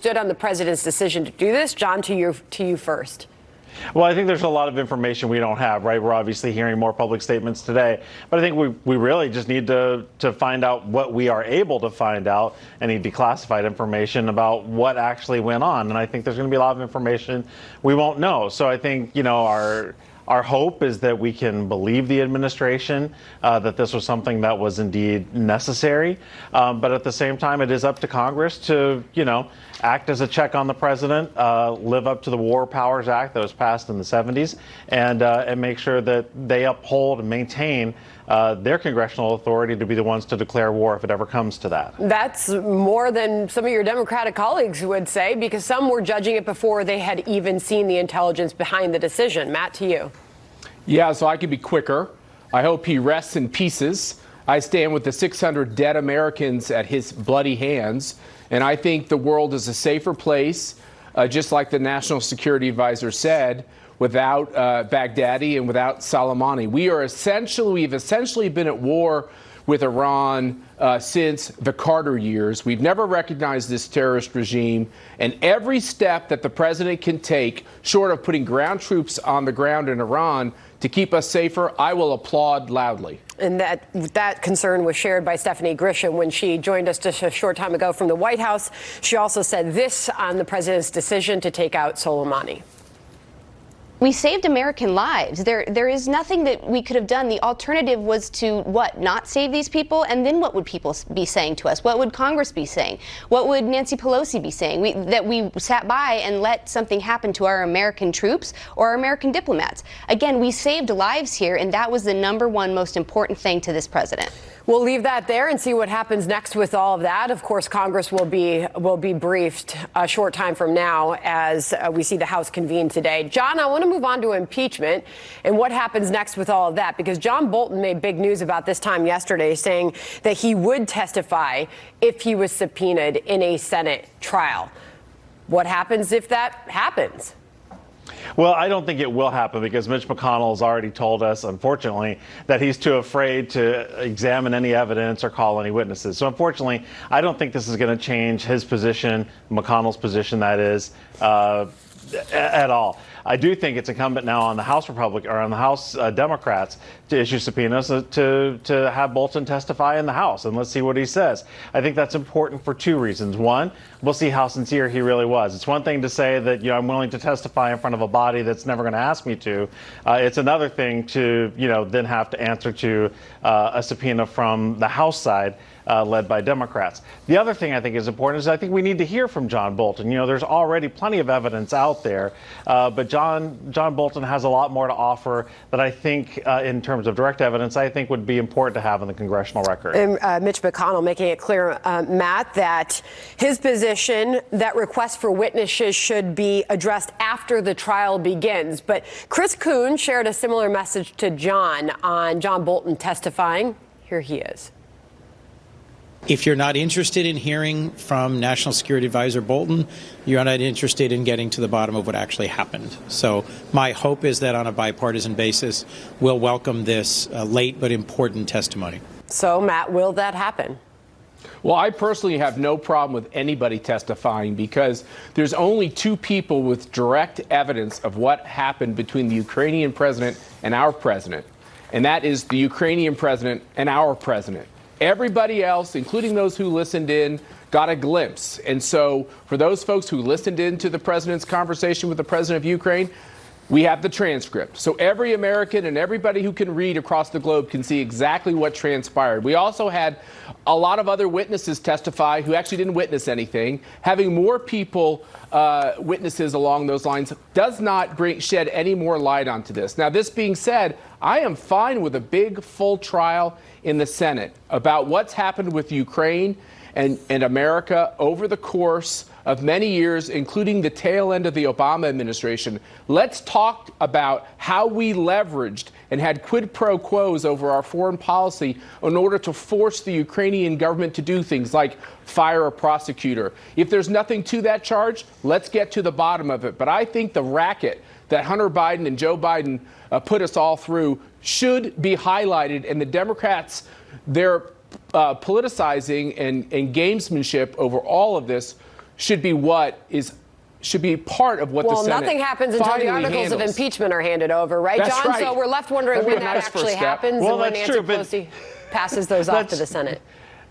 stood on the president's decision to do this. John, to you first. Well, I think there's a lot of information we don't have, right? We're obviously hearing more public statements today, but I think we really just need to find out what we are able to find out, any declassified information about what actually went on. And I think there's going to be a lot of information we won't know. So I think, our hope is that we can believe the administration, that this was something that was indeed necessary. But at the same time, it is up to Congress to, act as a check on the president, live up to the War Powers Act that was passed in the 70s, and make sure that they uphold and maintain their congressional authority to be the ones to declare war if it ever comes to that. That's more than some of your Democratic colleagues would say, because some were judging it before they had even seen the intelligence behind the decision. Matt, to you. Yeah, so I could be quicker. I hope he rests in pieces. I stand with the 600 dead Americans at his bloody hands, and I think the world is a safer place, just like the National Security Advisor said, without Baghdadi and without Soleimani. We've essentially been at war with Iran since the Carter years. We've never recognized this terrorist regime, and every step that the president can take, short of putting ground troops on the ground in Iran to keep us safer, I will applaud loudly. And that concern was shared by Stephanie Grisham when she joined us just a short time ago from the White House. She also said this on the president's decision to take out Soleimani. We saved American lives. There is nothing that we could have done. The alternative was to, not save these people? And then what would people be saying to us? What would Congress be saying? What would Nancy Pelosi be saying? That we sat by and let something happen to our American troops or our American diplomats. Again, we saved lives here, and that was the number one most important thing to this president. We'll leave that there and see what happens next with all of that. Of course, Congress will be briefed a short time from now as we see the House convene today. John, I want to move on to impeachment and what happens next with all of that, because John Bolton made big news about this time yesterday, saying that he would testify if he was subpoenaed in a Senate trial. What happens if that happens? Well, I don't think it will happen because Mitch McConnell has already told us, unfortunately, that he's too afraid to examine any evidence or call any witnesses. So, unfortunately, I don't think this is going to change his position, McConnell's position, that is, at all. I do think it's incumbent now on the House Democrats to issue subpoenas to have Bolton testify in the House, and let's see what he says. I think that's important for two reasons. One, we'll see how sincere he really was. It's one thing to say that I'm willing to testify in front of a body that's never going to ask me to. It's another thing to then have to answer to a subpoena from the House side. Led by Democrats. The other thing I think is important is I think we need to hear from John Bolton. There's already plenty of evidence out there, but John Bolton has a lot more to offer that I think, in terms of direct evidence, I think would be important to have in the congressional record. And Mitch McConnell making it clear, Matt, that his position that requests for witnesses should be addressed after the trial begins. But Chris Coons shared a similar message to John on John Bolton testifying. Here he is. If you're not interested in hearing from National Security Advisor Bolton, you're not interested in getting to the bottom of what actually happened. So my hope is that on a bipartisan basis, we'll welcome this late but important testimony. So, Matt, will that happen? Well, I personally have no problem with anybody testifying because there's only two people with direct evidence of what happened between the Ukrainian president and our president, and that is the Ukrainian president and our president. Everybody else, including those who listened in, got a glimpse. And so for those folks who listened in to the president's conversation with the president of Ukraine, we have the transcript. So every American and everybody who can read across the globe can see exactly what transpired. We also had a lot of other witnesses testify who actually didn't witness anything. Having more people, witnesses along those lines, does not shed any more light onto this. Now, this being said, I am fine with a big, full trial in the Senate about what's happened with Ukraine and America over the course of many years, including the tail end of the Obama administration. Let's talk about how we leveraged and had quid pro quos over our foreign policy in order to force the Ukrainian government to do things like fire a prosecutor. If there's nothing to that charge, let's get to the bottom of it. But I think the racket that Hunter Biden and Joe Biden put us all through should be highlighted, and the Democrats, their politicizing and gamesmanship over all of this should be part of what the Senate nothing happens until the articles of impeachment are handed over, right, That's John? right. So we're left wondering when that actually happens and when Nancy Pelosi passes those off to the Senate.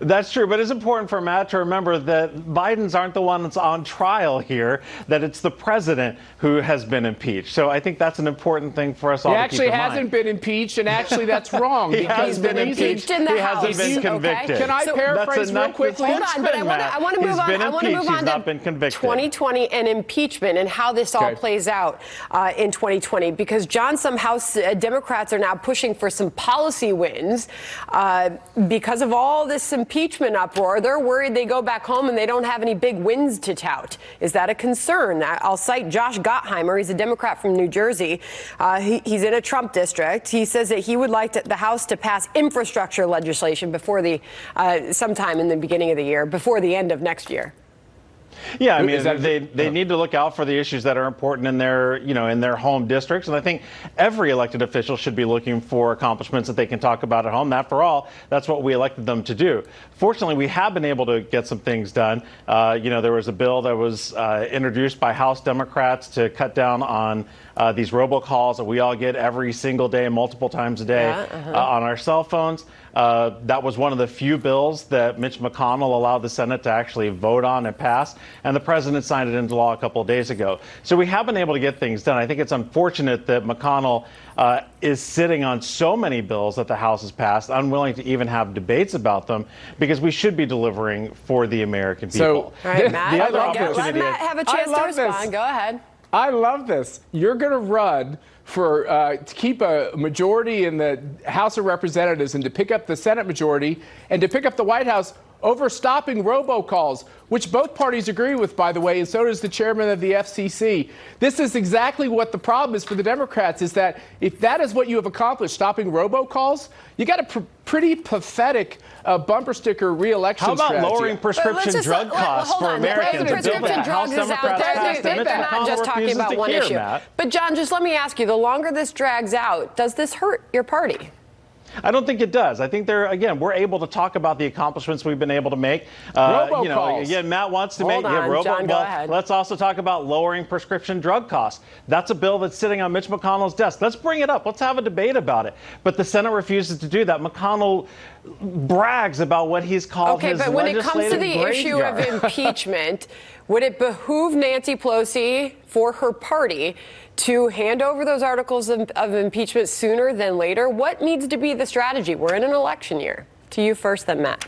That's true, but it's important for Matt to remember that Biden's aren't the ones on trial here, that it's the president who has been impeached. So I think that's an important thing for us all to keep in mind. He actually hasn't been impeached, and actually that's wrong. He has been impeached. In the he House. hasn't been convicted. Can I paraphrase real quickly? Hold on, but I want to move on. I want to move on to 2020 and impeachment and how this all plays out in 2020. Because, John, some House Democrats are now pushing for some policy wins because of all this impeachment uproar. They're worried they go back home and they don't have any big wins to tout. Is that a concern? I'll cite Josh Gottheimer. He's a Democrat from New Jersey. He's in a Trump district. He says that he would like the House to pass infrastructure legislation before sometime in the beginning of the year, before the end of next year. Yeah, I mean, they need to look out for the issues that are important in their home districts. And I think every elected official should be looking for accomplishments that they can talk about at home. After all, that's what we elected them to do. Fortunately, we have been able to get some things done. There was a bill that was introduced by House Democrats to cut down on these robocalls that we all get every single day, multiple times a day on our cell phones. That was one of the few bills that Mitch McConnell allowed the Senate to actually vote on and pass, and the president signed it into law a couple of days ago. So we have been able to get things done. I think it's unfortunate that McConnell is sitting on so many bills that the House has passed, unwilling to even have debates about them, because we should be delivering for the American people. All right, Matt, let Matt have a chance to respond. Go ahead. I love this. You're going to run for to keep a majority in the House of Representatives and to pick up the Senate majority and to pick up the White House over stopping robocalls, which both parties agree with, by the way, and so does the chairman of the FCC. This is exactly what the problem is for the Democrats, is that if that is what you have accomplished, stopping robocalls, you got a pretty pathetic bumper sticker re-election strategy. How about lowering prescription drug costs for Americans? Prescription drugs is out there. They're not just talking about one issue. But, John, just let me ask you, the longer this drags out, does this hurt your party? I don't think it does. I think we're able to talk about the accomplishments we've been able to make. Robocalls. Matt wants to Hold on, John, go ahead. Let's also talk about lowering prescription drug costs. That's a bill that's sitting on Mitch McConnell's desk. Let's bring it up. Let's have a debate about it. But the Senate refuses to do that. McConnell brags about what he's called his legislative graveyard. Okay, but when it comes to the issue of impeachment, would it behoove Nancy Pelosi, for her party, to hand over those articles of impeachment sooner than later? What needs to be the strategy? We're in an election year. To you first, then Matt.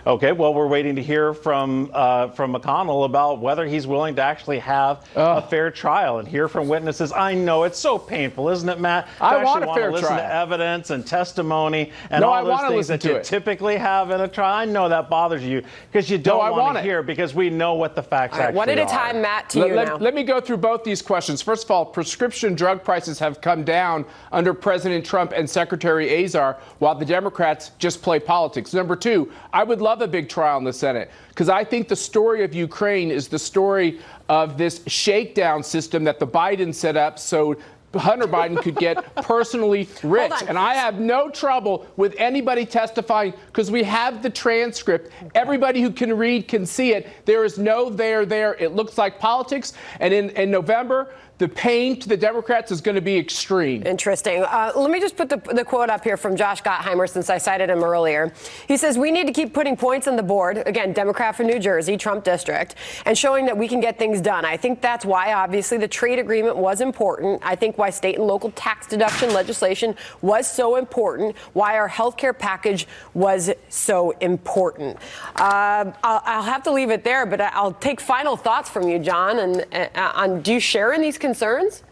Okay, well, we're waiting to hear from McConnell about whether he's willing to actually have a fair trial and hear from witnesses. I know it's so painful, isn't it, Matt? I want a fair trial. Listen to evidence and testimony and all those things that you typically have in a trial. I know that bothers you because you don't want to hear, because we know what the facts actually are. One at a time, Matt, to you now. Let me go through both these questions. First of all, prescription drug prices have come down under President Trump and Secretary Azar, while the Democrats just play politics. Number two, I would love a big trial in the Senate, because I think the story of Ukraine is the story of this shakedown system that the Biden set up so Hunter Biden could get personally rich. And I have no trouble with anybody testifying, because we have the transcript. Everybody who can read can see it. There is no there. It looks like politics. And in November, the pain to the Democrats is going to be extreme. Interesting. Let me just put the quote up here from Josh Gottheimer, since I cited him earlier. He says, we need to keep putting points on the board, again, Democrat from New Jersey, Trump district, and showing that we can get things done. I think that's why, obviously, the trade agreement was important. I think why state and local tax deduction legislation was so important, why our health care package was so important. I'll have to leave it there, but I'll take final thoughts from you, John. And do you share in these concerns?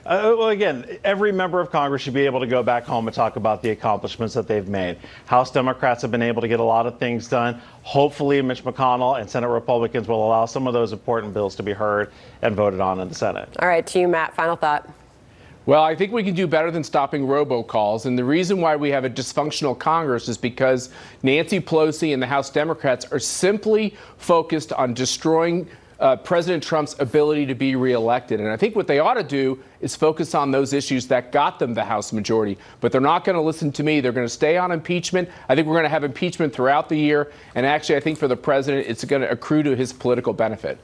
Well, again, every member of Congress should be able to go back home and talk about the accomplishments that they've made. House Democrats have been able to get a lot of things done. Hopefully, Mitch McConnell and Senate Republicans will allow some of those important bills to be heard and voted on in the Senate. All right, to you, Matt, final thought. Well, I think we can do better than stopping robocalls. And the reason why we have a dysfunctional Congress is because Nancy Pelosi and the House Democrats are simply focused on destroying President Trump's ability to be reelected. And I think what they ought to do is focus on those issues that got them the House majority. But they're not going to listen to me. They're going to stay on impeachment. I think we're going to have impeachment throughout the year. And actually, I think for the president, it's going to accrue to his political benefit.